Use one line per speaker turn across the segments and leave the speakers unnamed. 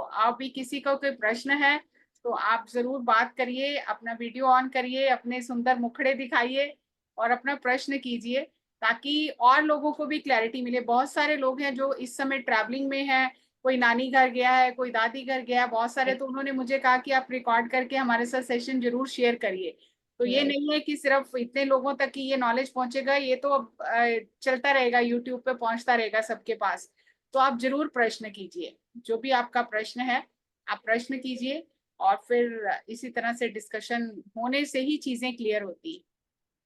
अभी किसी का कोई प्रश्न है तो आप जरूर बात करिए, अपना वीडियो ऑन करिए, अपने सुंदर मुखड़े दिखाइए और अपना प्रश्न कीजिए, ताकि और लोगों को भी क्लैरिटी मिले। बहुत सारे लोग हैं जो इस समय ट्रैवलिंग में है, कोई नानी घर गया है, कोई दादी घर गया है, बहुत सारे, तो उन्होंने मुझे कहा कि आप रिकॉर्ड करके हमारे साथ सेशन जरूर शेयर करिए। तो ये नहीं है कि सिर्फ इतने लोगों तक ही ये नॉलेज पहुंचेगा, ये तो अब चलता रहेगा, यूट्यूब पे पहुंचता रहेगा सबके पास। तो आप जरूर प्रश्न कीजिए, जो भी आपका प्रश्न है आप प्रश्न कीजिए, और फिर इसी तरह से डिस्कशन होने से ही चीजें क्लियर होती है।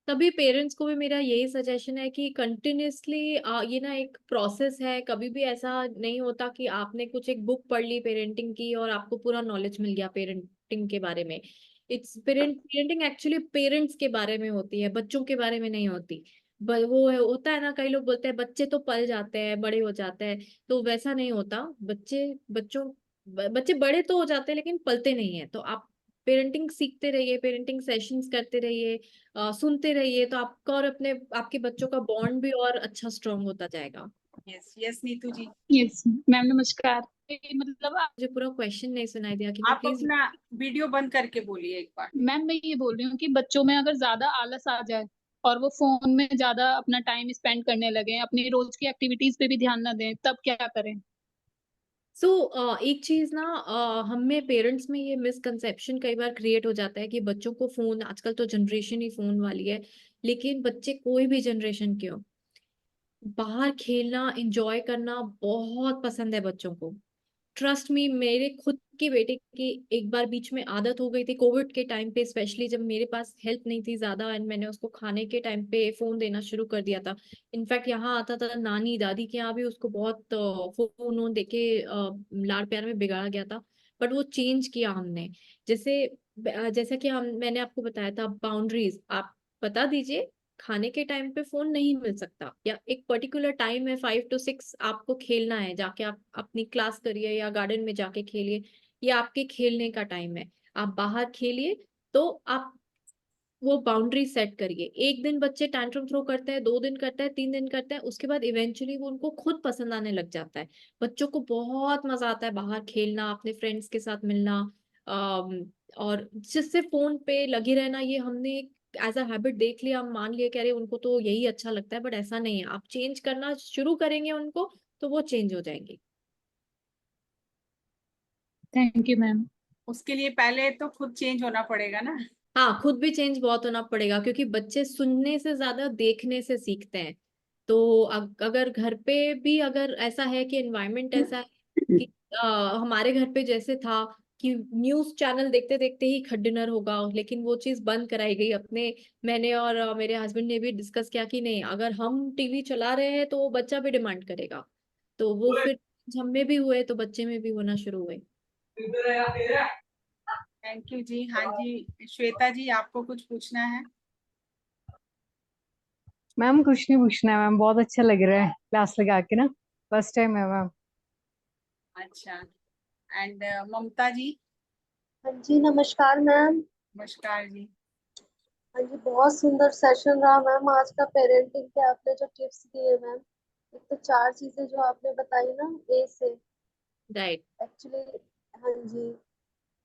तभी पेरेंट्स को भी मेरा यही सजेशन है कि कंटिन्यूअसली ये ना एक प्रोसेस है। कभी भी ऐसा नहीं होता कि आपने कुछ एक बुक पढ़ ली पेरेंटिंग की और आपको पूरा नॉलेज मिल गया पेरेंटिंग के बारे में। पेरेंटिंग एक्चुअली पेरेंट्स के बारे में होती है, बच्चों के बारे में नहीं होती। वो होता है ना, कई लोग बोलते हैं बच्चे तो पल जाते हैं, बड़े हो जाते हैं। तो वैसा नहीं होता। बच्चे बड़े तो हो जाते हैं लेकिन पलते नहीं है। तो आप पेरेंटिंग सीखते रहिए, पेरेंटिंग सेशंस करते रहिए, सुनते रहिए, तो आपका और अपने आपके बच्चों का बॉन्ड भी और अच्छा स्ट्रांग होता जाएगा।
यस यस नीतू जी।
यस मैम, नमस्कार। मतलब
मुझे पूरा क्वेश्चन नहीं सुनाई दिया, कि मैं
आप
प्लीज।
अपना वीडियो बंद करके बोलिए एक बार।
मैम मैं ये बोल रही हूँ कि बच्चों में अगर ज्यादा आलस आ जाए और वो फोन में ज्यादा अपना टाइम स्पेंड करने लगे, अपनी रोज की एक्टिविटीज पे भी ध्यान ना दें, तब क्या करें?
एक चीज ना, हम में पेरेंट्स में ये मिसकंसेप्शन कई बार क्रिएट हो जाता है कि बच्चों को फोन, आजकल तो जनरेशन ही फोन वाली है। लेकिन बच्चे कोई भी जनरेशन के हो, बाहर खेलना एंजॉय करना बहुत पसंद है बच्चों को। ट्रस्ट मी, मेरे खुद के बेटे की एक बार बीच में आदत हो गई थी कोविड के टाइम पे, स्पेशली जब मेरे पास हेल्प नहीं थी ज्यादा, एंड मैंने उसको खाने के टाइम पे फोन देना शुरू कर दिया था। इनफैक्ट यहाँ आता था नानी दादी के यहाँ भी, उसको बहुत फोन वोन देके लाड़ प्यार में बिगाड़ा गया था। बट वो चेंज किया हमने। जैसे जैसा कि हम मैंने आपको बताया था, बाउंड्रीज आप बता दीजिए। खाने के टाइम पे फोन नहीं मिल सकता, या एक पर्टिकुलर टाइम है 5 to 6 आपको खेलना है, जाके आप अपनी क्लास करिए या गार्डन में जाके खेलिए। ये आपके खेलने का टाइम है, आप बाहर खेलिए। तो आप वो बाउंड्री सेट करिए। एक दिन बच्चे टैंट्रम थ्रो करते हैं, 2 दिन करते हैं, 3 दिन करते हैं, उसके बाद इवेंचुअली वो उनको खुद पसंद आने लग जाता है। बच्चों को बहुत मजा आता है बाहर खेलना, अपने फ्रेंड्स के साथ मिलना। और जिससे फोन पे लगे रहना, ये हमने एज अ हैबिट देख लिया, हम मान लिए, कह रहे उनको तो यही अच्छा लगता है। बट ऐसा नहीं है, आप चेंज करना शुरू करेंगे उनको तो वो चेंज हो जाएंगे।
Thank you ma'am.
उसके लिए पहले तो खुद चेंज होना पड़ेगा ना।
हाँ, खुद भी चेंज बहुत होना पड़ेगा, क्योंकि बच्चे सुनने से ज्यादा देखने से सीखते हैं। तो अगर घर पे भी अगर ऐसा है कि एनवायरनमेंट ऐसा है कि हमारे घर पे जैसे था कि न्यूज चैनल देखते देखते ही डिनर होगा, लेकिन वो चीज बंद कराई गई अपने। मैंने और मेरे हस्बैंड ने भी डिस्कस किया कि नहीं, अगर हम टीवी चला रहे हैं तो वो बच्चा भी डिमांड करेगा। तो वो फिर हम में भी हुए तो बच्चे में भी होना शुरू हुए।
थैंक यू जी। हाँ जी श्वेता जी, आपको कुछ पूछना है?
मैम कुछ नहीं पूछना है मैम, बहुत अच्छा लग रहा है क्लास लगा के ना। फर्स्ट टाइम है मैम।
अच्छा। एंड ममता जी।
हाँ जी, नमस्कार मैम।
नमस्कार जी।
हाँ जी, बहुत सुंदर सेशन रहा मैम आज का। पेरेंटिंग के आपने जो टिप्स दिए मैम, एक तो 4 चीजें जो आपने बताई ना, ए से
राइट।
एक्चुअली। हाँ जी।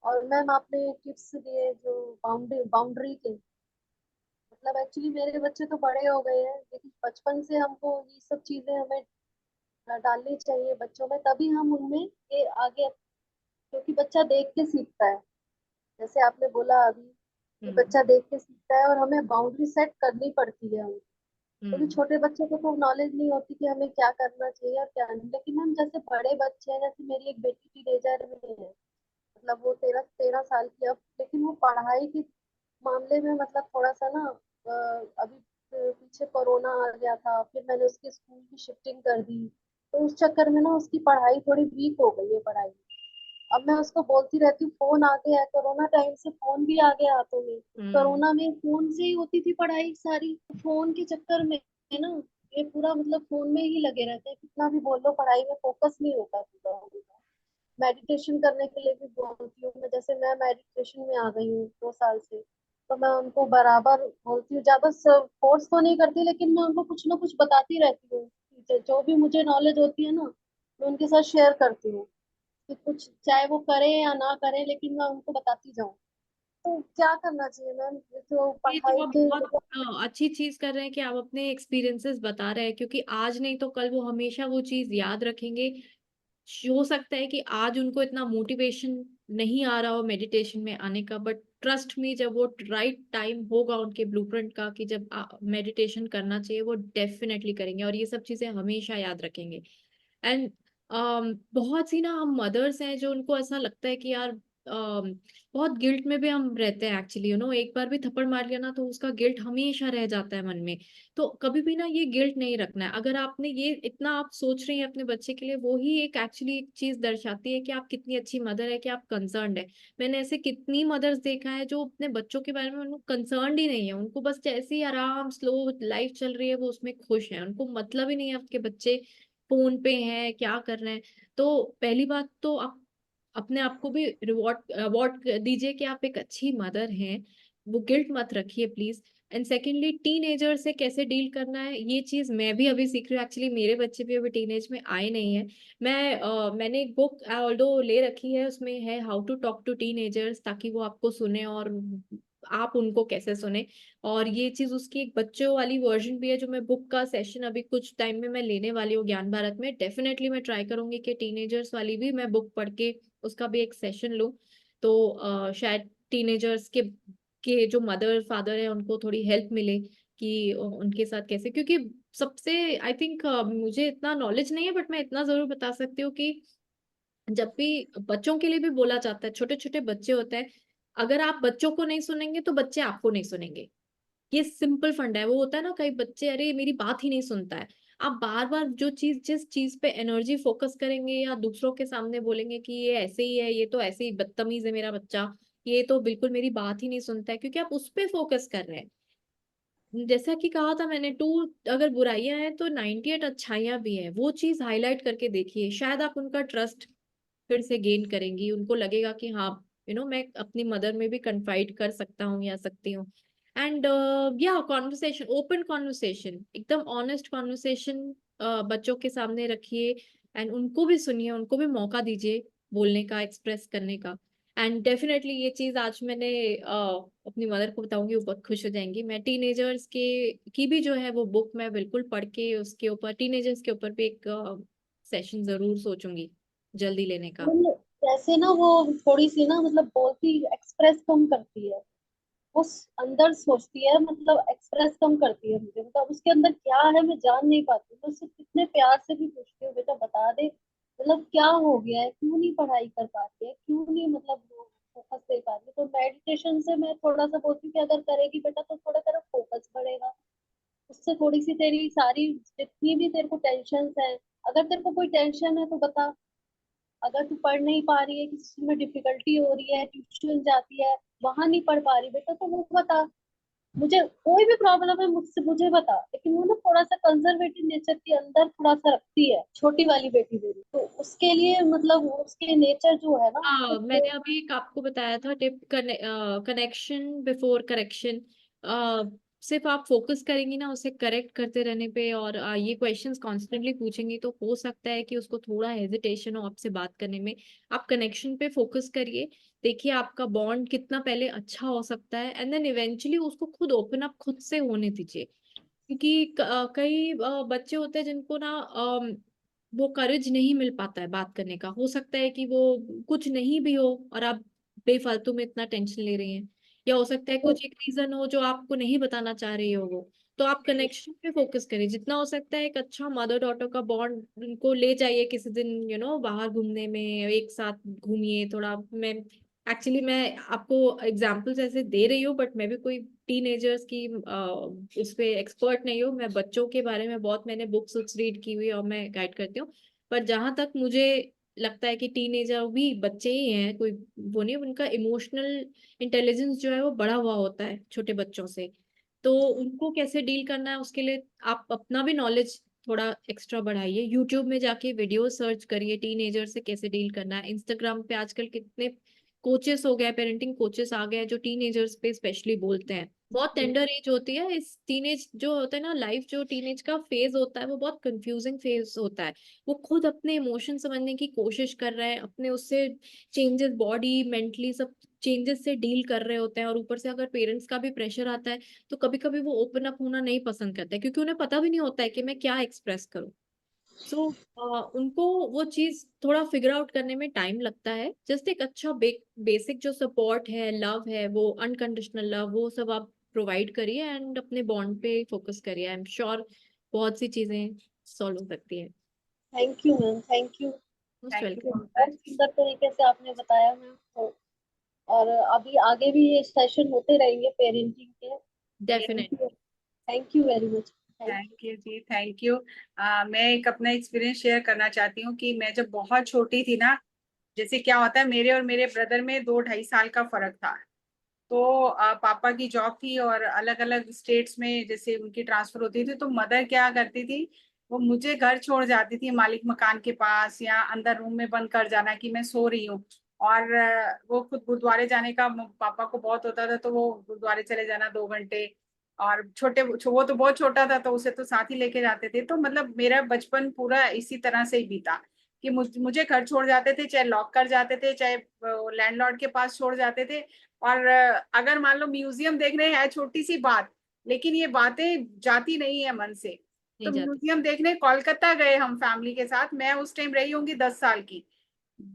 और मैम आपने टिप्स दिए जो बाउंड्री बाउंड्री के, मतलब एक्चुअली मेरे बच्चे तो बड़े हो गए हैं, लेकिन बचपन से हमको ये सब चीजें हमें डालनी चाहिए बच्चों में, तभी हम उनमें ये आगे, क्योंकि बच्चा देख के सीखता है। जैसे आपने बोला अभी कि
हम्म।
बच्चा देख के सीखता है, और हमें बाउंड्री सेट करनी पड़ती है। क्योंकि
हम्म।
छोटे बच्चों को तो नॉलेज नहीं होती कि हमें क्या करना चाहिए और क्या नहीं, लेकिन हम जैसे बड़े बच्चे हैं, जैसे मेरी एक बेटी टीनेजर में है, मतलब वो 13 13 साल की अब, लेकिन वो पढ़ाई के मामले में मतलब थोड़ा सा ना, अभी पीछे कोरोना आ गया था, फिर मैंने उसके स्कूल की शिफ्टिंग कर दी, तो उस चक्कर में ना उसकी पढ़ाई थोड़ी वीक हो गई है पढ़ाई। अब मैं उसको बोलती रहती हूँ, फोन आ गया है, कोरोना टाइम से फोन भी आ गया हाथों में।
हम्म।
कोरोना में फोन से ही होती थी पढ़ाई सारी, फोन के चक्कर में है ना, ये पूरा मतलब फोन में ही लगे रहते हैं, कितना भी बोल लो पढ़ाई में फोकस नहीं होता पूरा उनका। मेडिटेशन करने के लिए भी बोलती हूँ मैं, जैसे मैं मेडिटेशन में आ गई हूँ 2 साल से, तो मैं उनको बराबर बोलती हूँ, ज्यादा फोर्स तो नहीं करती, लेकिन मैं उनको कुछ ना कुछ बताती रहती हूँ। जो भी मुझे नॉलेज होती है ना, मैं उनके साथ शेयर करती हूँ। कि कुछ चाहे वो करें या ना करें, लेकिन मैं उनको बताती जाऊँ। तो क्या करना चाहिए मैम, जो
ये तो
पढ़ाई
आप
के
बहुत
मतलब।
अच्छी चीज कर रहे हैं कि आप अपने एक्सपीरियंसेस बता रहे हैं, क्योंकि आज नहीं तो कल वो हमेशा वो चीज याद रखेंगे। हो सकता है कि आज उनको इतना मोटिवेशन नहीं आ रहा हो मेडिटेशन में आने का, बट ट्रस्ट मी, जब वो राइट टाइम होगा उनके ब्लूप्रिंट का कि जब मेडिटेशन करना चाहिए, वो डेफिनेटली करेंगे और ये सब चीजें हमेशा याद रखेंगे। एंड बहुत सी ना हम मदर्स हैं जो उनको ऐसा लगता है कि यार बहुत गिल्ट में भी हम रहते हैं एक्चुअली, एक बार भी थप्पड़ मार लिया ना तो उसका गिल्ट हमेशा रह जाता है मन में। तो कभी भी ना ये गिल्ट नहीं रखना है। अगर आपने ये इतना आप सोच रही हैं अपने बच्चे के लिए, वो ही एक एक्चुअली एक चीज दर्शाती है कि आप कितनी अच्छी मदर है, कि आप कंसर्न्ड है। मैंने ऐसे कितनी मदर्स देखा है जो अपने बच्चों के बारे में उनको कंसर्न्ड ही नहीं है, उनको बस जैसे ही आराम स्लो लाइफ चल रही है वो उसमें खुश है, उनको मतलब ही नहीं है आपके बच्चे फोन पे हैं क्या कर रहे हैं। तो पहली बात तो आप अपने आप को भी रिवॉर्ड अवार्ड दीजिए कि आप एक अच्छी मदर हैं, वो गिल्ट मत रखिए प्लीज। एंड सेकेंडली, टीनेजर से कैसे डील करना है ये चीज मैं भी अभी सीख रही हूँ एक्चुअली, मेरे बच्चे भी अभी टीनेज में आए नहीं है। मैंने एक बुक ऑल्दो ले रखी है, उसमें है how to talk to teenagers, ताकि वो आपको सुने और आप उनको कैसे सुने। और ये चीज उसकी एक बच्चों वाली वर्जन भी है, जो मैं बुक का सेशन अभी कुछ टाइम में मैं लेने वाली हूँ ज्ञान भारत में। डेफिनेटली मैं ट्राई करूंगी कि टीनेजर्स वाली भी मैं बुक पढ़ के उसका भी एक सेशन लूँ। तो शायद टीनेजर्स के जो मदर फादर है उनको थोड़ी हेल्प मिले कि उनके साथ कैसे, क्योंकि सबसे आई थिंक मुझे इतना नॉलेज नहीं है बट मैं इतना जरूर बता सकती हूँ कि जब भी बच्चों के लिए भी बोला जाता है, छोटे छोटे बच्चे होते हैं, अगर आप बच्चों को नहीं सुनेंगे तो बच्चे आपको नहीं सुनेंगे। ये सिंपल फंडा है। वो होता है ना कई बच्चे, अरे मेरी बात ही नहीं सुनता है। आप बार बार जो चीज जिस चीज पे एनर्जी फोकस करेंगे या दूसरों के सामने बोलेंगे कि ये ऐसे ही है, ये तो ऐसे ही बदतमीज है मेरा बच्चा, ये तो बिल्कुल मेरी बात ही नहीं सुनता है, क्योंकि आप उस पे फोकस कर रहे हैं। जैसा कि कहा था मैंने, टू अगर बुराइयां हैं तो 98 अच्छाइयां भी हैं, वो चीज हाईलाइट करके देखिए, शायद आप उनका ट्रस्ट फिर से गेन करेंगी। उनको लगेगा कि हाँ, मैं अपनी मदर में भी कन्फाइड कर सकता हूँ या सकती हूँ। एंड या कॉन्वर्सेशन, ओपन कॉन्वर्सेशन, एकदम ऑनेस्ट कॉन्वर्सेशन बच्चों के सामने रखिए। एंड उनको भी सुनिए, उनको भी मौका दीजिए बोलने का, एक्सप्रेस करने का। एंड डेफिनेटली ये चीज आज मैंने अपनी मदर को बताऊंगी, वो बहुत खुश हो जाएंगी। मैं टीनेजर्स के की भी जो है वो बुक मैं बिल्कुल पढ़ के उसके ऊपर, टीनेजर्स के ऊपर भी एक सेशन जरूर सोचूंगी जल्दी लेने का।
मतलब जैसे ना वो थोड़ी सी ना मतलब बोलती, एक्सप्रेस कम करती है, वो अंदर सोचती है, मतलब एक्सप्रेस कम करती है मुझे, मतलब उसके अंदर क्या है मैं जान नहीं पाती। मैं उससे कितने प्यार से भी पूछती हूँ, बेटा बता दे, मतलब क्या हो गया है, क्यों नहीं पढ़ाई कर पाती है, क्यों नहीं मतलब फोकस दे पा रही है। तो मेडिटेशन से मैं थोड़ा सा बोलती हूँ कि अगर करेगी बेटा तो थोड़ा तेरा फोकस बढ़ेगा, उससे थोड़ी सी तेरी सारी जितनी भी तेरे को टेंशन है, अगर तेरे को कोई टेंशन है तो बता। अगर तू पढ़ नहीं पा रही है, किसी चीज में डिफिकल्टी हो रही है, ट्यूशन जाती है वहां नहीं पढ़ पा रही बेटा, तो वो बता। मुझे कोई भी प्रॉब्लम है मुझसे मुझे बता। लेकिन वो ना थोड़ा सा कंजर्वेटिव नेचर के अंदर थोड़ा सा रखती है, छोटी वाली बेटी मेरी, तो उसके लिए मतलब उसके नेचर जो है ना उसको
मैंने अभी एक आपको बताया था टिप, कनेक्शन बिफोर करेक्शन। सिर्फ आप फोकस करेंगी ना उसे करेक्ट करते रहने पे, और ये क्वेश्चंस कॉन्स्टेंटली पूछेंगी, तो हो सकता है कि उसको थोड़ा हेजिटेशन हो आपसे बात करने में। आप कनेक्शन पे फोकस करिए, देखिए आपका बॉन्ड कितना पहले अच्छा हो सकता है, एंड देन इवेंचुअली उसको खुद ओपन अप खुद से होने दीजिए। क्योंकि कई बच्चे होते हैं जिनको ना वो करेज नहीं मिल पाता है बात करने का। हो सकता है कि वो कुछ नहीं भी हो और आप बेफालतू में इतना टेंशन ले रही हैं, या हो सकता है कुछ एक रीजन हो जो आपको नहीं बताना चाह रही हो वो। तो आप कनेक्शन पे फोकस करिए जितना हो सकता है। एक अच्छा मदर डॉटर का बॉन्ड उनको ले जाइए किसी दिन, बाहर घूमने में, एक साथ घूमिए थोड़ा। मैं आपको एग्जांपल्स ऐसे दे रही हूँ, बट मैं भी कोई टीनेजर्स की उस पे एक्सपर्ट नहीं हूँ। मैं बच्चों के बारे में बहुत, मैंने बुक्स रीड की हुई और मैं गाइड करती हूँ। पर जहां तक मुझे लगता है कि टीनेजर भी बच्चे ही हैं, कोई वो नहीं, उनका इमोशनल इंटेलिजेंस जो है वो बढ़ा हुआ होता है छोटे बच्चों से। तो उनको कैसे डील करना है उसके लिए आप अपना भी नॉलेज थोड़ा एक्स्ट्रा बढ़ाइए। यूट्यूब में जाके वीडियो सर्च करिए, टीनेजर से कैसे डील करना है। इंस्टाग्राम पे आजकल कितने कोचेस हो गए, पेरेंटिंग कोचेस आ गए हैं जो टीनेजर्स पे स्पेशली बोलते हैं। बहुत टेंडर एज होती है। इस टीनेज जो होता है ना, लाइफ जो टीनेज का फेज होता है वो बहुत कंफ्यूजिंग फेज होता है। वो खुद अपने इमोशन समझने की कोशिश कर रहे हैं, अपने उससे चेंजेस बॉडी मेंटली सब चेंजेस से डील कर रहे होते हैं, और ऊपर से अगर पेरेंट्स का भी प्रेशर आता है तो कभी कभी वो ओपन अप होना नहीं पसंद करते, क्योंकि उन्हें पता भी नहीं होता है कि मैं क्या एक्सप्रेस करूं। सो उनको वो चीज थोड़ा फिगर आउट करने में टाइम लगता है। जस्ट एक अच्छा बेसिक जो सपोर्ट है, लव है, वो अनकंडीशनल लव, वो सब आप प्रोवाइड करिए एंड अपने बॉन्ड पे फोकस करिए। आई एम श्योर बहुत सी चीजें सॉल्व हो सकती है।
Thank you ma'am, thank you.
Most
thank you
welcome.
बहुत सुंदर तरीके से आपने बताया मैम। तो और अभी आगे भी ये सेशन होते रहेंगे पेरेंटिंग के।
Definite.
Thank you very much. Thank
thank you जी, थैंक यू। मैं एक अपना एक्सपीरियंस शेयर करना चाहती हूँ कि मैं जब बहुत छोटी थी ना, जैसे क्या होता है, मेरे और मेरे ब्रदर में 2-2.5 साल का फर्क था। तो पापा की जॉब थी और अलग अलग स्टेट्स में जैसे उनकी ट्रांसफर होती थी, तो मदर क्या करती थी, वो मुझे घर छोड़ जाती थी मालिक मकान के पास, या अंदर रूम में बंद कर जाना कि मैं सो रही हूँ। और वो खुद गुरुद्वारे जाने का पापा को बहुत होता था, तो वो गुरुद्वारे चले जाना 2 घंटे। और वो तो बहुत छोटा था, तो उसे तो साथ ही लेके जाते थे। तो मतलब मेरा बचपन पूरा इसी तरह से ही बीता कि मुझे घर छोड़ जाते थे, चाहे लॉक कर जाते थे, चाहे लैंडलॉर्ड के पास छोड़ जाते थे। और अगर मान लो म्यूजियम देखने है, छोटी सी बात, लेकिन ये बातें जाती नहीं है मन से। तो
नहीं जाती।
म्यूजियम देखने कोलकाता गए हम फैमिली के साथ, मैं उस टाइम रही होंगी 10 साल की,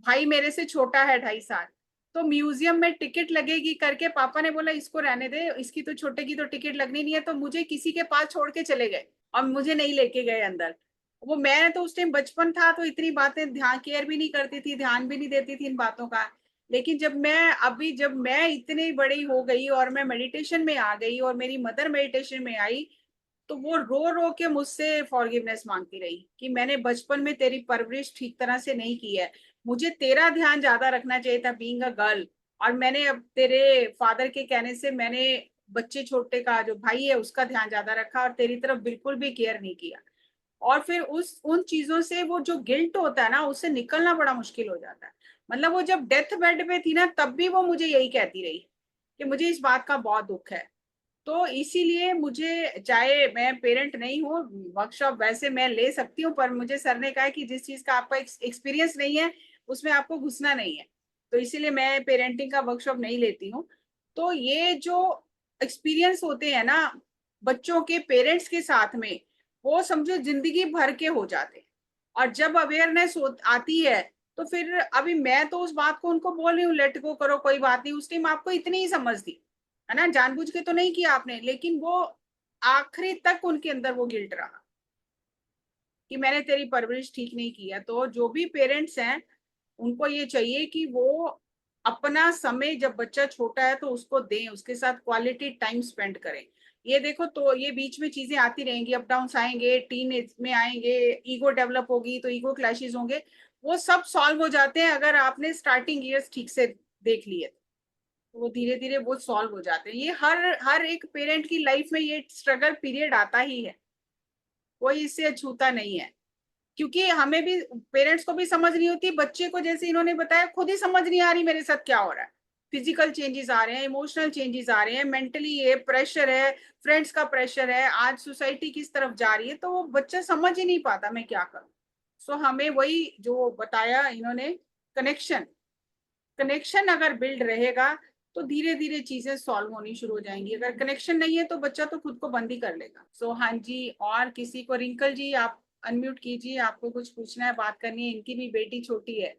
भाई मेरे से छोटा है 2.5 साल। तो म्यूजियम में टिकट लगेगी करके पापा ने बोला इसको रहने दे, इसकी तो छोटे की तो टिकट लगनी नहीं है, तो मुझे किसी के पास छोड़ के चले गए और मुझे नहीं लेके गए अंदर। वो मैं तो उस टाइम बचपन था, तो इतनी बातें ध्यान केयर भी नहीं करती थी, ध्यान भी नहीं देती थी इन बातों का। लेकिन जब मैं इतनी बड़ी हो गई और मैं मेडिटेशन में आ गई और मेरी मदर मेडिटेशन में आई, तो वो रो रो के मुझसे फॉरगिवनेस मांगती रही कि मैंने बचपन में तेरी परवरिश ठीक तरह से नहीं की है, मुझे तेरा ध्यान ज्यादा रखना चाहिए था बीइंग अ गर्ल। और मैंने अब तेरे फादर के कहने से मैंने बच्चे छोटे का जो भाई है उसका ध्यान ज्यादा रखा और तेरी तरफ बिल्कुल भी केयर नहीं किया। और फिर उस उन चीजों से वो जो गिल्ट होता है ना, उससे निकलना बड़ा मुश्किल हो जाता है। मतलब वो जब डेथ बेड पे थी ना, तब भी वो मुझे यही कहती रही कि मुझे इस बात का बहुत दुख है। तो इसीलिए मुझे, चाहे मैं पेरेंट नहीं हूँ, वर्कशॉप वैसे मैं ले सकती हूँ, पर मुझे सर ने कहा है कि जिस चीज का आपका एक्सपीरियंस नहीं है उसमें आपको घुसना नहीं है। तो इसीलिए मैं पेरेंटिंग का वर्कशॉप नहीं लेती हूँ। तो ये जो एक्सपीरियंस होते हैं ना बच्चों के पेरेंट्स के साथ में, वो समझो जिंदगी भर के हो जाते हैं। और जब अवेयरनेस आती है, तो फिर अभी मैं तो उस बात को उनको बोल रही हूँ लेट गो करो कोई बात नहीं, उस टाइम आपको इतनी ही समझ थी, है ना, जानबूझ के तो नहीं किया आपने, लेकिन वो आखिरी तक उनके अंदर वो गिल्ट रहा कि मैंने तेरी परवरिश ठीक नहीं किया। तो जो भी पेरेंट्स हैं, उनको ये चाहिए कि वो अपना समय, जब बच्चा छोटा है तो उसको दें, उसके साथ क्वालिटी टाइम स्पेंड करें। ये देखो, तो ये बीच में चीजें आती रहेंगी, अप डाउन आएंगे, टीन एज में आएंगे, ईगो डेवलप होगी तो ईगो क्लैशेस होंगे। वो सब सॉल्व हो जाते हैं अगर आपने स्टार्टिंग ईयर्स ठीक से देख लिए, तो वो धीरे धीरे वो सॉल्व हो जाते हैं। ये हर हर एक पेरेंट की लाइफ में ये स्ट्रगल पीरियड आता ही है, कोई इससे अछूता नहीं है। क्योंकि हमें भी, पेरेंट्स को भी समझ नहीं होती, बच्चे को जैसे इन्होंने बताया खुद ही समझ नहीं आ रही मेरे साथ क्या हो रहा है। फिजिकल चेंजेस आ रहे हैं, इमोशनल चेंजेस आ रहे हैं, मेंटली ये प्रेशर है, फ्रेंड्स का प्रेशर है, आज सोसाइटी किस तरफ जा रही है, तो वो बच्चा समझ ही नहीं पाता मैं क्या करूं। सो हमें वही जो बताया इन्होंने, कनेक्शन, कनेक्शन अगर बिल्ड रहेगा तो धीरे धीरे चीजें सॉल्व होनी शुरू हो जाएंगी। अगर कनेक्शन नहीं है तो बच्चा तो खुद को बंद ही कर लेगा। सो हाँ जी, और किसी को, रिंकल जी आप अनम्यूट कीजिए, आपको कुछ पूछना है, बात करनी है, इनकी भी बेटी छोटी है।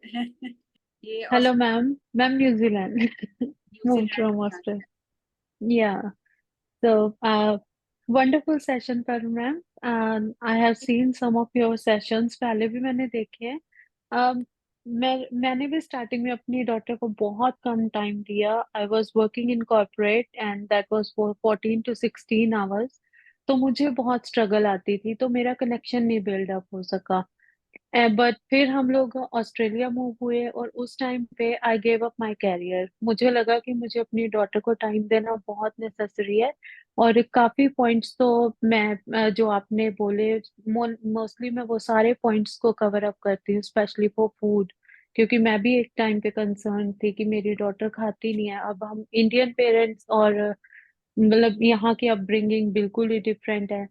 ये
Hello, ma'am. Ma'am, New Zealand. Moved
New Zealand
from
में।
Australia. Yeah. So, wonderful session पर ma'am. I have seen some of your sessions. पहले भी मैंने देखे हैं. मैंने भी स्टार्टिंग में अपनी डॉटर को बहुत कम टाइम दिया. I was working in corporate and that was for 14 to 16 hours. तो मुझे बहुत स्ट्रगल आती थी, तो मेरा कनेक्शन नहीं बिल्ड अप हो सका. बट फिर हम लोग ऑस्ट्रेलिया मूव हुए और उस टाइम पे I gave up my career. मुझे लगा कि मुझे अपनी डॉटर को टाइम देना बहुत नेसेसरी है. और काफी पॉइंट्स तो जो आपने बोले, मोस्टली मैं वो सारे पॉइंट्स को कवर अप करती हूँ, स्पेशली फॉर फूड. क्योंकि मैं भी एक टाइम पे कंसर्न थी कि मेरी डॉटर खाती नहीं है. अब हम इंडियन पेरेंट्स और मतलब यहाँ की अपब्रिंगिंग बिल्कुल ही डिफरेंट है।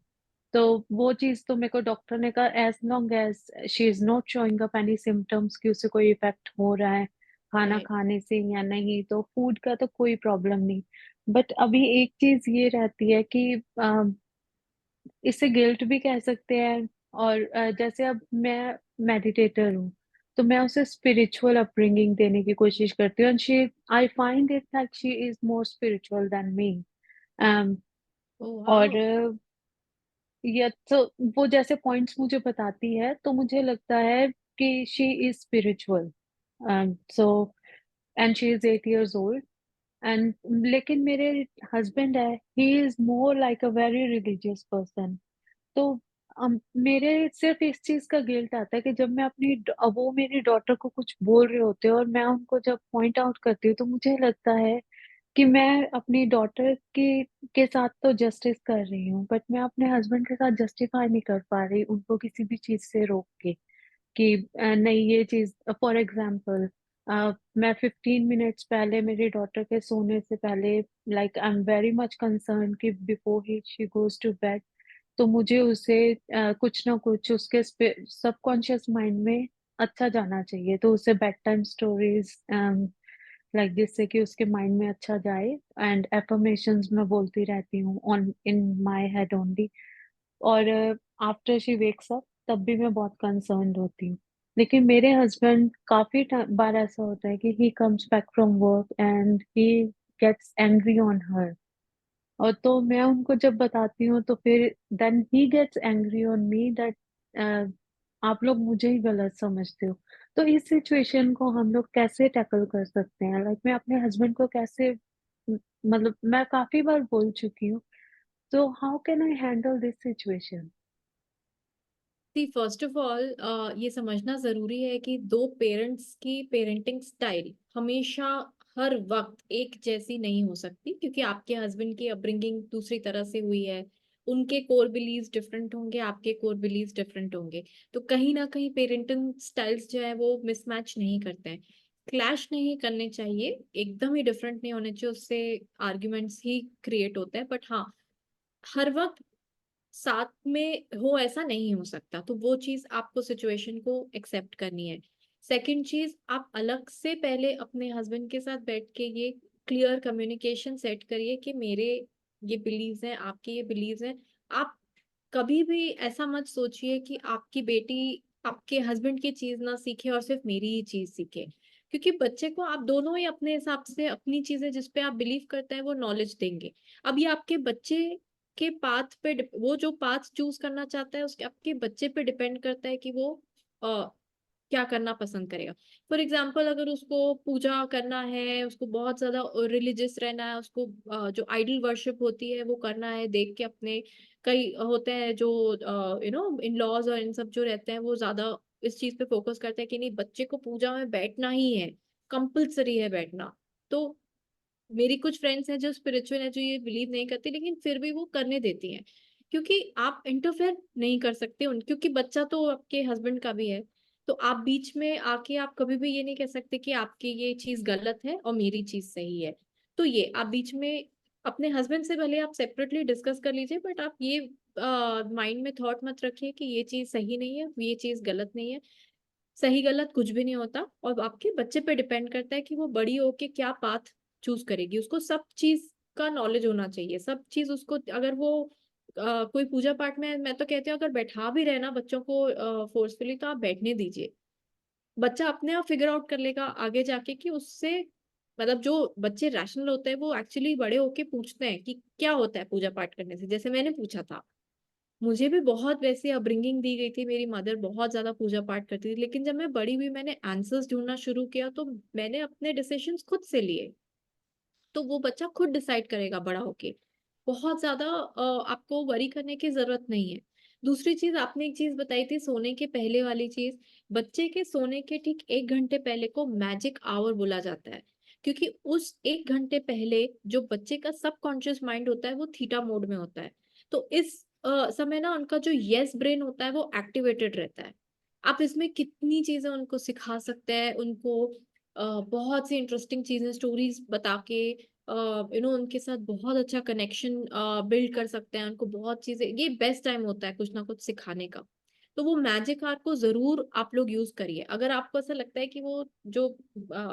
तो वो चीज तो मेरे को डॉक्टर ने कहा as long as she is not showing up any symptoms कि उसे कोई इफेक्ट हो रहा है खाना
राइट।
खाने से या नहीं, तो फूड का तो कोई प्रॉब्लम नहीं। बट अभी एक चीज ये रहती है कि इसे गिल्ट भी कह सकते हैं। और जैसे अब मैं मेडिटेटर हूँ, तो मैं उसे स्पिरिचुअल अपब्रिंगिंग देने की कोशिश करती हूँ, and she I find it that she is more spiritual than me.
ओ
और
वाओ।
या तो वो जैसे पॉइंट्स मुझे बताती है तो मुझे लगता है कि she is spiritual. So and she is 8 years old। And लेकिन मेरे हस्बैंड है, he is more like a very religious person. तो मेरे सिर्फ इस चीज का गिल्ट आता है कि जब मैं वो मेरी डॉटर को कुछ बोल रहे होते हैं और मैं उनको जब पॉइंट आउट करती हूँ, तो मुझे लगता है कि मैं अपनी डॉटर के साथ तो जस्टिस कर रही हूँ, बट मैं अपने हस्बैंड के साथ जस्टिफाई नहीं कर पा रही उनको किसी भी चीज से रोक के कि नहीं ये चीज। फॉर एग्जाम्पल, मैं 15 मिनट्स पहले मेरी डॉटर के सोने से पहले, like I am very much concern कि before he she goes to bed, तो मुझे उसे कुछ ना कुछ उसके सबकॉन्शियस माइंड में अच्छा जाना चाहिए, तो उसे बेड टाइम स्टोरीज लाइक जिससे कि उसके माइंड में अच्छा जाए। एंड एफर्मेशंस मैं बोलती रहती हूँ on in my head only. और आफ्टर शी वेक्स अप तब भी मैं बहुत कंसर्न्ड होती हूँ। लेकिन मेरे हस्बैंड काफी बार ऐसा होता है कि he comes back from work and he gets angry on her. और तो मैं उनको जब बताती हूँ तो फिर then he gets angry on me that आप लोग मुझे ही गलत समझते हो। तो इस सिचुएशन को हम लोग कैसे टैकल कर सकते हैं? लाइक मैं अपने हस्बैंड को कैसे मतलब मैं काफी बार बोल चुकी हूँ, तो how can I handle this situation?
See first of all ये समझना जरूरी है कि दो पेरेंट्स की पेरेंटिंग स्टाइल हमेशा हर वक्त एक जैसी नहीं हो सकती, क्योंकि आपके हस्बैंड की अपब्रिंगिंग दूसरी तरह से हुई है। उनके कोर बिलीव्स डिफरेंट होंगे, आपके कोर बिलीव्स डिफरेंट होंगे। तो कहीं ना कहीं पेरेंटिंग स्टाइल्स जो है वो मिसमैच नहीं करते हैं। क्लैश नहीं करने चाहिए, एकदम ही डिफरेंट नहीं होने चाहिए, उससे आर्ग्यूमेंट्स ही क्रिएट होते हैं। बट हाँ, हर वक्त साथ में हो ऐसा नहीं हो सकता, तो वो चीज आपको सिचुएशन को एक्सेप्ट करनी है। सेकंड चीज, आप अलग से पहले अपने हस्बैंड के साथ बैठ के ये क्लियर कम्युनिकेशन सेट करिए कि मेरे ये बिलीव्स हैं, आपके ये बिलीव्स हैं। आप कभी भी ऐसा मत सोचिए कि आपकी बेटी आपके हस्बैंड की चीज ना सीखे और सिर्फ मेरी ही चीज सीखे, क्योंकि बच्चे को आप दोनों ही अपने हिसाब से अपनी चीजें जिस पे आप बिलीव करते हैं वो नॉलेज देंगे। अब ये आपके बच्चे के पाथ पे वो जो पाथ चूज करना चाहता है उसके आपके बच्चे पे डिपेंड करता है कि वो क्या करना पसंद करेगा। फॉर एग्जाम्पल, अगर उसको पूजा करना है, उसको बहुत ज्यादा रिलीजियस रहना है, उसको जो आइडल वर्शिप होती है वो करना है देख के अपने, कई होते हैं जो इन लॉज और इन सब जो रहते हैं वो ज्यादा इस चीज पे फोकस करते हैं कि नहीं बच्चे को पूजा में बैठना ही है, कंपल्सरी है बैठना। तो मेरी कुछ फ्रेंड्स हैं जो स्पिरिचुअल है, जो ये बिलीव नहीं करती, लेकिन फिर भी वो करने देती हैं, क्योंकि आप इंटरफेयर नहीं कर सकते उन, क्योंकि बच्चा तो आपके हस्बैंड का भी है। तो आप बीच में आके आप कभी भी ये नहीं कह सकते कि आपकी ये चीज गलत है और मेरी चीज सही है। तो ये आप बीच में अपने हस्बैंड से भले आप सेपरेटली डिस्कस कर लीजिए, बट आप ये माइंड में थॉट मत रखिए कि ये चीज सही नहीं है, ये चीज गलत नहीं है। सही गलत कुछ भी नहीं होता, और आपके बच्चे पे डिपेंड करता है कि वो बड़ी होके क्या पाथ चूज करेगी। उसको सब चीज का नॉलेज होना चाहिए, सब चीज उसको, अगर वो कोई पूजा पाठ में, मैं तो कहती हूँ अगर बैठा भी रहना बच्चों को फोर्सफुली, तो आप बैठने दीजिए। बच्चा अपने आप फिगर आउट कर लेगा आगे जाके कि उससे, मतलब जो बच्चे रैशनल होते हैं वो एक्चुअली बड़े होके पूछते हैं कि क्या होता है पूजा पाठ करने से, जैसे मैंने पूछा था। मुझे भी बहुत वैसे अपब्रिंगिंग दी गई थी, मेरी मदर बहुत ज्यादा पूजा पाठ करती थी, लेकिन जब मैं बड़ी हुई मैंने आंसर्स ढूंढना शुरू किया तो मैंने अपने डिसीजंस खुद से लिए। तो वो बच्चा खुद डिसाइड करेगा बड़ा होके, बहुत ज्यादा आपको वरी करने की जरूरत नहीं है। दूसरी चीज, आपने एक चीज बताई थी सोने के पहले वाली चीज, बच्चे के सोने के ठीक 1 घंटे पहले को मैजिक आवर बोला जाता है, क्योंकि उस 1 घंटे पहले जो बच्चे का सबकॉन्शियस माइंड होता है वो थीटा मोड में होता है। तो इस समय ना उनका जो यस ब्रेन होता है वो एक्टिवेटेड रहता है। आप इसमें कितनी चीजें उनको सिखा सकते हैं, उनको बहुत सी इंटरेस्टिंग चीजें स्टोरीज बता के उनके साथ बहुत अच्छा कनेक्शन बिल्ड कर सकते हैं, उनको बहुत चीजें, ये बेस्ट टाइम होता है कुछ ना कुछ सिखाने का। तो वो मैजिक आवर को जरूर आप लोग यूज करिए। अगर आपको ऐसा लगता है कि वो जो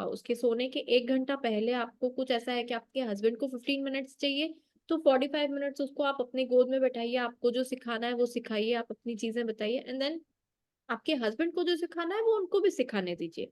उसके सोने के 1 घंटा पहले आपको कुछ ऐसा है कि आपके हस्बैंड को 15 मिनट्स चाहिए, तो 45 मिनट्स उसको आप अपनी गोद में बैठाइए, आपको जो सिखाना है वो सिखाइए, आप अपनी चीजें बताइए, एंड देन आपके हस्बैंड को जो सिखाना है वो उनको भी सिखाने दीजिए।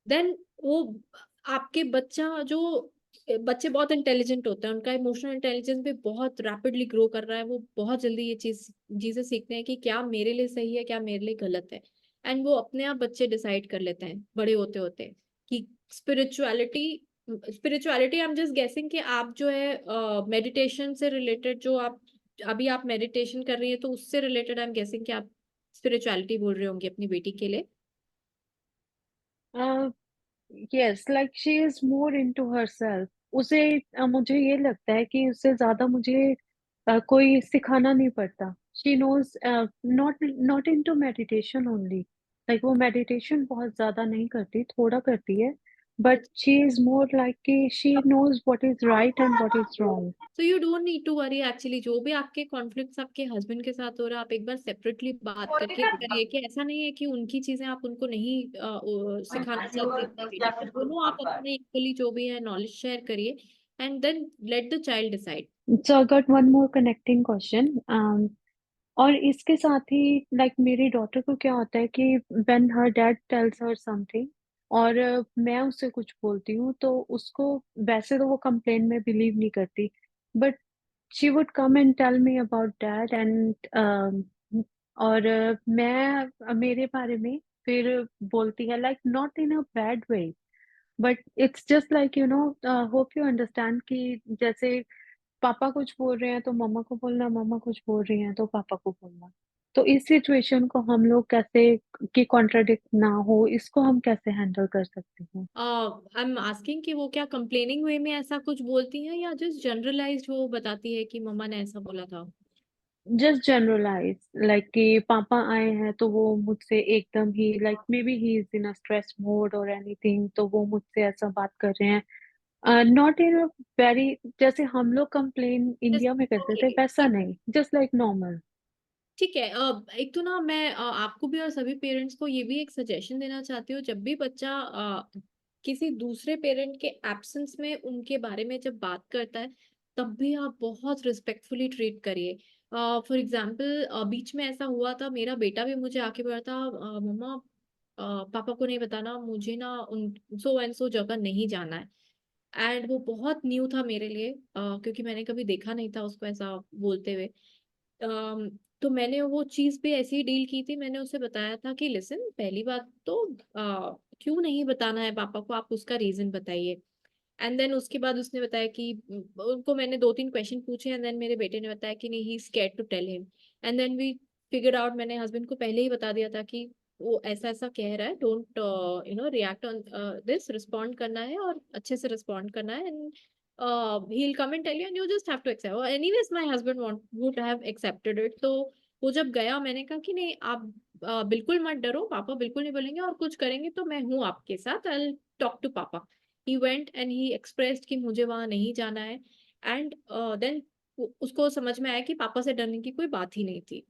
देन वो आपके बच्चे बहुत इंटेलिजेंट होते हैं, उनका इमोशनल इंटेलिजेंस भी बहुत रैपिडली ग्रो कर रहा है, वो बहुत जल्दी ये चीजें सीखते हैं कि क्या मेरे लिए सही है, क्या मेरे लिए गलत है। एंड वो अपने आप बच्चे डिसाइड कर लेते हैं बड़े होते होते कि spirituality spirituality, I am just guessing कि आप जो है मेडिटेशन से रिलेटेड, जो आप मेडिटेशन कर रही है, तो उससे रिलेटेड आई एम गेसिंग कि आप स्पिरिचुअलिटी बोल रहे होंगे अपनी बेटी के लिए।
Yes, like she is more into herself. उसे मुझे ये लगता है कि उससे ज्यादा मुझे कोई सिखाना नहीं पड़ता। She knows, not not into meditation only, like वो मेडिटेशन बहुत ज्यादा नहीं करती, थोड़ा करती है, but she is more like कि she knows what is right and what is wrong.
तो you don't need to worry actually, जो भी आपके कॉन्फ्लिक्ट्स आपके हस्बैंड के साथ हो रहा है, आप एक बार सेपरेटली बात करके करिए कि ऐसा नहीं है कि उनकी चीजें आप उनको नहीं सिखाना चाहते अपनी बेटी को, दोनों आप अपने इक्वली जो भी है नॉलेज शेयर करिए, and then let the child decide.
So I got one more connecting question. और इसके साथ ही लाइक मेरी डॉटर को क्या होता है कि when her dad tells her something और मैं उससे कुछ बोलती हूँ, तो उसको, वैसे तो वो कंप्लेन में बिलीव नहीं करती, but she would come and tell me about dad and और मैं मेरे बारे में फिर बोलती है, like not in a bad way, but it's just like hope you understand कि जैसे पापा कुछ बोल रहे हैं तो मम्मा को बोलना, मम्मा कुछ बोल रही हैं तो पापा को बोलना। तो इस सिचुएशन को हम लोग कैसे, कि कॉन्ट्राडिक्ट ना हो, इसको हम कैसे हैंडल कर सकते हैं?
आई एम आस्किंग कि वो क्या कंप्लेनिंग वे में ऐसा कुछ बोलती हैं, या जस्ट जनरलाइज्ड वो बताती है कि मम्मा ने ऐसा बोला था।
जस्ट जनरलाइज, लाइक कि पापा आए हैं तो वो मुझसे एकदम ही, like maybe he is in a stress mode और एनीथिंग, तो वो मुझसे ऐसा बात कर रहे हैं, नॉट इन अ वेरी, जैसे हम लोग कंप्लेन इंडिया में करते थे वैसा नहीं, जस्ट लाइक नॉर्मल।
ठीक है। एक तो ना मैं आपको भी और सभी पेरेंट्स को ये भी एक सजेशन देना चाहती हूँ, जब भी बच्चा किसी दूसरे पेरेंट के एब्सेंस में उनके बारे में जब बात करता है, तब भी आप बहुत रिस्पेक्टफुली ट्रीट करिए। फॉर एग्जाम्पल बीच में ऐसा हुआ था, मेरा बेटा भी मुझे आके बोला था, मम्मा पापा को नहीं बताना, मुझे ना उन सो एंड सो जगह नहीं जाना है। एंड वो बहुत न्यू था मेरे लिए, क्योंकि मैंने कभी देखा नहीं था उसको ऐसा बोलते हुए। अम, तो मैंने वो चीज भी ऐसे ही डील की थी, मैंने उसे बताया था कि लिसन, पहली बात तो क्यों नहीं बताना है पापा को, आप उसका रीजन बताइए। एंड देन उसके बाद उसने बताया कि उनको मैंने 2-3 क्वेश्चन पूछे, एंड देन मेरे बेटे ने बताया कि नहीं, he scared to tell him. And then we figure out, मैंने हस्बैंड को पहले ही बता दिया था कि वो ऐसा ऐसा कह रहा है, don't react on this, respond करना है और अच्छे से रिस्पॉन्ड करना है, and he'll come and tell you and you just have to accept. Or anyways my husband would have accepted it. तो वो जब गया, मैंने कहा कि नहीं, आप बिल्कुल मत डरो, पापा बिल्कुल नहीं बोलेंगे, और कुछ करेंगे तो मैं हूँ आपके साथ, I'll talk to पापा। he went and he expressed कि मुझे वहां नहीं जाना है, एंड देन उसको समझ में आया कि पापा से डरने की कोई बात ही नहीं थी।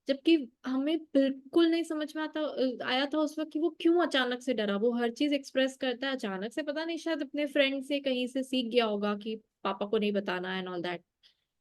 जबकि हमें बिल्कुल नहीं समझ में आया था उस वक्त कि वो क्यों अचानक से डरा। वो हर चीज एक्सप्रेस करता है अचानक से, पता नहीं शायद अपने फ्रेंड से कहीं से सीख गया होगा कि पापा को नहीं बताना एंड ऑल दैट।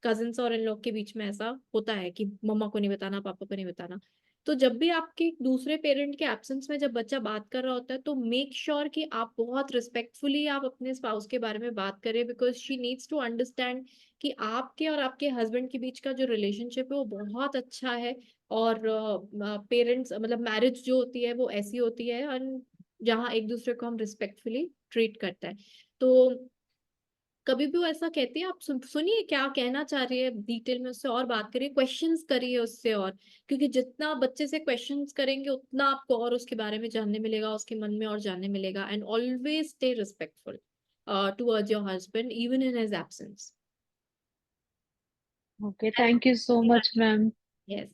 कजिन्स और इन लोग के बीच में ऐसा होता है कि मम्मा को नहीं बताना, पापा को नहीं बताना। तो जब भी आपके दूसरे पेरेंट के एब्सेंस में जब बच्चा बात कर रहा होता है, तो मेक श्योर कि आप बहुत रिस्पेक्टफुली आप अपने स्पाउस के बारे में बात करें, because she needs to understand कि आपके और आपके हस्बैंड के बीच का जो रिलेशनशिप है वो बहुत अच्छा है। और पेरेंट्स मतलब मैरिज जो होती है वो ऐसी होती है, और जहाँ एक दूसरे को हम रिस्पेक्टफुली ट्रीट करते हैं। तो कभी भी वो ऐसा कहती है, आप सुनिए क्या कहना चाह रही है, डिटेल में उससे और बात करिए, क्वेश्चंस करिए उससे, और क्योंकि जितना बच्चे से क्वेश्चंस करेंगे उतना आपको और उसके बारे में जानने मिलेगा, उसके मन में और जानने मिलेगा। And always stay respectful towards your husband even in his absence.
Okay, thank you so much ma'am.
Yes.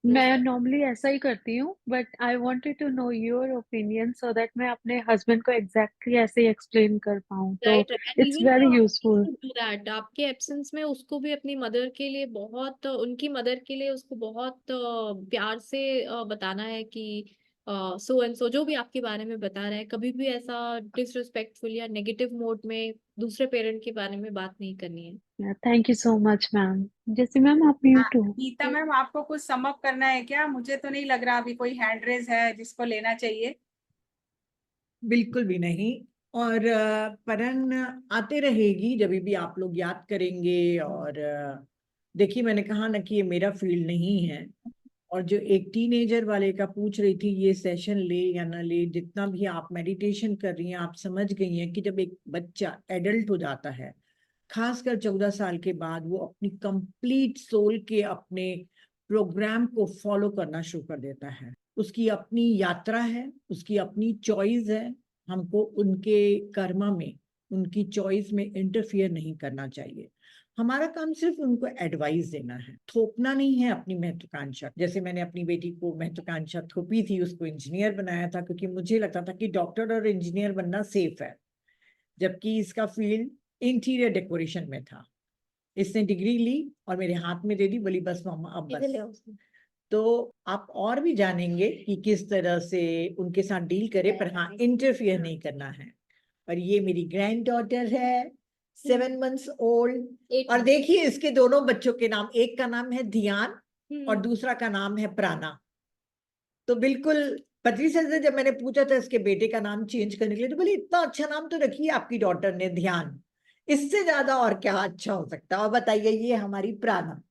मैं नॉर्मली ऐसा ही करती हूँ, but I wanted to know your opinion so that मैं अपने हस्बैंड को एग्जैक्टली ऐसे ही एक्सप्लेन कर पाऊँ, तो
right, and
it's
even
very useful.
Do that आपके एब्सेंस में उसको भी अपनी मदर के लिए बहुत, उनकी मदर के लिए उसको बहुत प्यार से बताना है कि सो एंड सो जो भी आपके बारे में बता रहा है, कभी भी ऐसा डिसरिस्पेक्टफुल या नेगेटिव मोड में दूसरे पेरेंट के बारे में बात नहीं करनी है।
Thank you so much ma'am. जैसे मैम आप म्यूट हो।
नीता मैम, आपको कुछ सम अप करना है क्या? मुझे तो नहीं लग रहा अभी कोई हैंड रेज है जिसको लेना चाहिए।
बिल्कुल भी नहीं। और परन आते रहेगी जब भी आप लोग याद करेंगे। और देखिए, मैंने कहा ना कि ये मेरा फील्ड नहीं है। और जो एक टीनेजर वाले का पूछ रही थी ये सेशन ले या ना ले, जितना भी आप मेडिटेशन कर रही हैं, आप समझ गई हैं कि जब एक बच्चा एडल्ट हो जाता है, खासकर 14 साल के बाद, वो अपनी कंप्लीट सोल के अपने प्रोग्राम को फॉलो करना शुरू कर देता है। उसकी अपनी यात्रा है, उसकी अपनी चॉइस है। हमको उनके कर्मा में, उनकी चॉइस में इंटरफियर नहीं करना चाहिए। हमारा काम सिर्फ उनको एडवाइस देना है, थोपना नहीं है अपनी महत्वाकांक्षा। जैसे मैंने अपनी बेटी को महत्वाकांक्षा थोपी थी, उसको इंजीनियर बनाया था, क्योंकि मुझे लगता था कि डॉक्टर और इंजीनियर बनना सेफ है, जबकि इसका फील्ड इंटीरियर डेकोरेशन में था। इसने डिग्री ली और मेरे हाथ में दे दी, बोली बस मामा अब बस। तो आप और भी जानेंगे कि किस तरह से उनके साथ डील करे, पर हाँ, इंटरफियर नहीं करना है। और ये मेरी ग्रैंड डॉटर है, 7 months ओल्ड। और देखिए इसके दोनों बच्चों के नाम, एक का नाम है ध्यान और दूसरा का नाम है प्राणा। तो बिल्कुल पत्रिसा से जब मैंने पूछा था इसके बेटे का नाम चेंज करने के लिए, तो बोली इतना अच्छा नाम तो रखी है आपकी डॉटर ने, ध्यान। इससे ज्यादा और क्या अच्छा हो सकता है? और बताइए, ये हमारी प्राणा,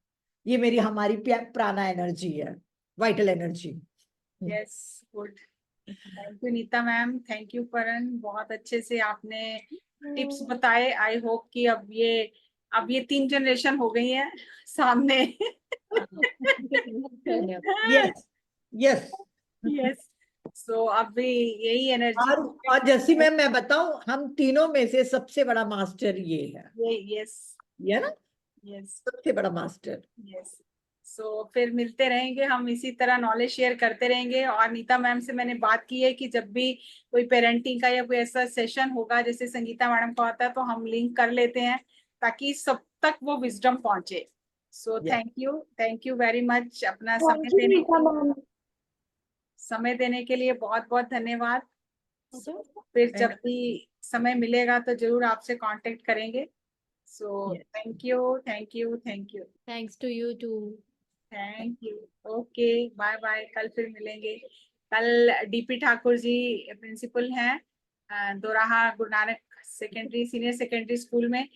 ये मेरी हमारी प्राणा एनर्जी है, vital energy.
Yes, good. Thank you Neeta ma'am, thank you Paran, बहुत अच्छे से आपने टिप्स बताए। आई होप कि अब ये 3 जनरेशन हो गई है सामने।
Yes yes.
यस, सो अब भी यही एनर्जी।
और जैसी मैं बताऊं, हम तीनों में से सबसे बड़ा मास्टर ये है।
यस,
ये है ना,
यस,
सबसे बड़ा मास्टर।
यस। सो फिर मिलते रहेंगे हम, इसी तरह नॉलेज शेयर करते रहेंगे। और नीता मैम से मैंने बात की है कि जब भी कोई पेरेंटिंग का या कोई ऐसा सेशन होगा जैसे संगीता मैडम का होता है, तो हम लिंक कर लेते हैं ताकि सब तक वो विजडम पहुंचे। सो थैंक यू वेरी मच अपना समय देने के लिए बहुत बहुत धन्यवाद। फिर जब भी समय मिलेगा तो जरूर आपसे कांटेक्ट करेंगे। So thank you, thank you, thank you.
Thanks to you too.
Thank you. Okay, bye bye, कल फिर मिलेंगे। कल डीपी ठाकुर जी प्रिंसिपल हैं दोराहा Guru Nanak secondary senior secondary school में।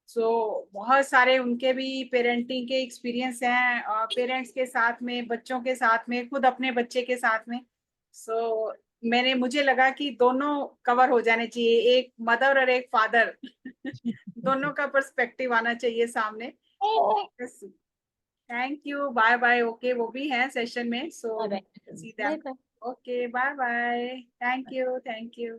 सो बहुत सारे उनके भी पेरेंटिंग के एक्सपीरियंस हैं, और पेरेंट्स के साथ में, बच्चों के साथ में, खुद अपने बच्चे के साथ में। सो मुझे लगा कि दोनों कवर हो जाने चाहिए, एक मदर और एक फादर। दोनों का पर्सपेक्टिव आना चाहिए सामने। Thank you, bye bye. Okay, वो भी है सेशन में, so see them. Okay, bye bye, thank you, thank you.